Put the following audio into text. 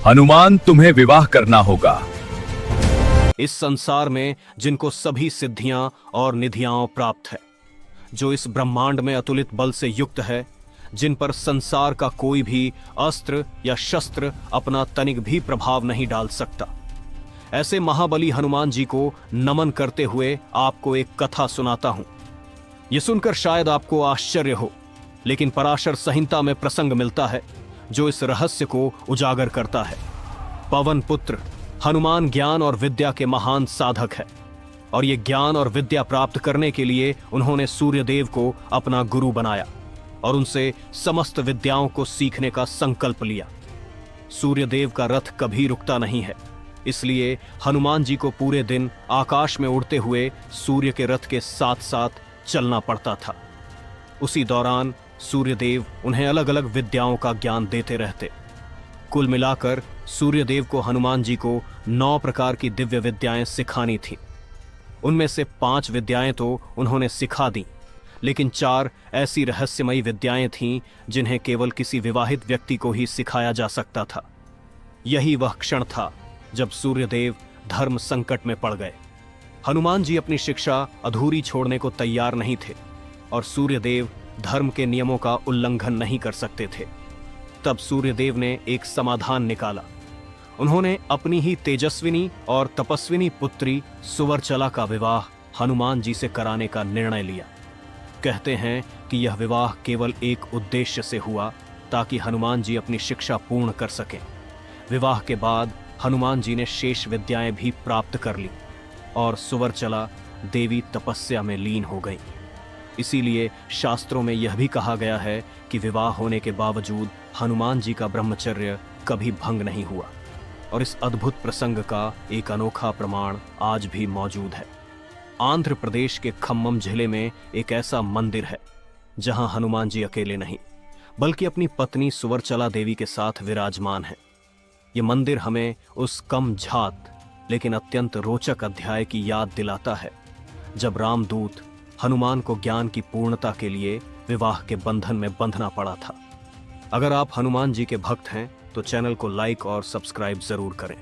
हनुमान तुम्हें विवाह करना होगा। इस संसार में जिनको सभी सिद्धियां और निधियां प्राप्त है, जो इस ब्रह्मांड में अतुलित बल से युक्त है, जिन पर संसार का कोई भी अस्त्र या शस्त्र अपना तनिक भी प्रभाव नहीं डाल सकता, ऐसे महाबली हनुमान जी को नमन करते हुए आपको एक कथा सुनाता हूं। यह सुनकर शायद आपको आश्चर्य हो, लेकिन पराशर संहिता में प्रसंग मिलता है जो इस रहस्य को उजागर करता है। पवन पुत्र हनुमान ज्ञान और विद्या के महान साधक है, और ये ज्ञान और विद्या प्राप्त करने के लिए उन्होंने सूर्यदेव को अपना गुरु बनाया और उनसे समस्त विद्याओं को सीखने का संकल्प लिया। सूर्यदेव का रथ कभी रुकता नहीं है, इसलिए हनुमान जी को पूरे दिन आकाश में उड़ते हुए सूर्य के रथ के साथ साथ चलना पड़ता था। उसी दौरान सूर्यदेव उन्हें अलग अलग विद्याओं का ज्ञान देते रहते। कुल मिलाकर सूर्यदेव को हनुमान जी को 9 प्रकार की दिव्य विद्याएं सिखानी थीं। उनमें से 5 विद्याएं तो उन्होंने सिखा दी, लेकिन 4 ऐसी रहस्यमयी विद्याएं थीं जिन्हें केवल किसी विवाहित व्यक्ति को ही सिखाया जा सकता था। यही वह क्षण था जब सूर्यदेव धर्म संकट में पड़ गए। हनुमान जी अपनी शिक्षा अधूरी छोड़ने को तैयार नहीं थे और सूर्यदेव धर्म के नियमों का उल्लंघन नहीं कर सकते थे। तब सूर्यदेव ने एक समाधान निकाला। उन्होंने अपनी ही तेजस्विनी और तपस्विनी पुत्री सुवर्चला का विवाह हनुमान जी से कराने का निर्णय लिया। कहते हैं कि यह विवाह केवल एक उद्देश्य से हुआ, ताकि हनुमान जी अपनी शिक्षा पूर्ण कर सकें। विवाह के बाद हनुमान जी ने शेष विद्याएं भी प्राप्त कर ली और सुवर्चला देवी तपस्या में लीन हो गई। इसीलिए शास्त्रों में यह भी कहा गया है कि विवाह होने के बावजूद हनुमान जी का ब्रह्मचर्य कभी भंग नहीं हुआ, और इस अद्भुत प्रसंग का एक अनोखा प्रमाण आज भी मौजूद है। आंध्र प्रदेश के खम्मम जिले में एक ऐसा मंदिर है जहां हनुमान जी अकेले नहीं, बल्कि अपनी पत्नी सुवर्चला देवी के साथ विराजमान है। यह मंदिर हमें उस कम झात लेकिन अत्यंत रोचक अध्याय की याद दिलाता है जब रामदूत हनुमान को ज्ञान की पूर्णता के लिए विवाह के बंधन में बंधना पड़ा था। अगर आप हनुमान जी के भक्त हैं तो चैनल को लाइक और सब्सक्राइब जरूर करें।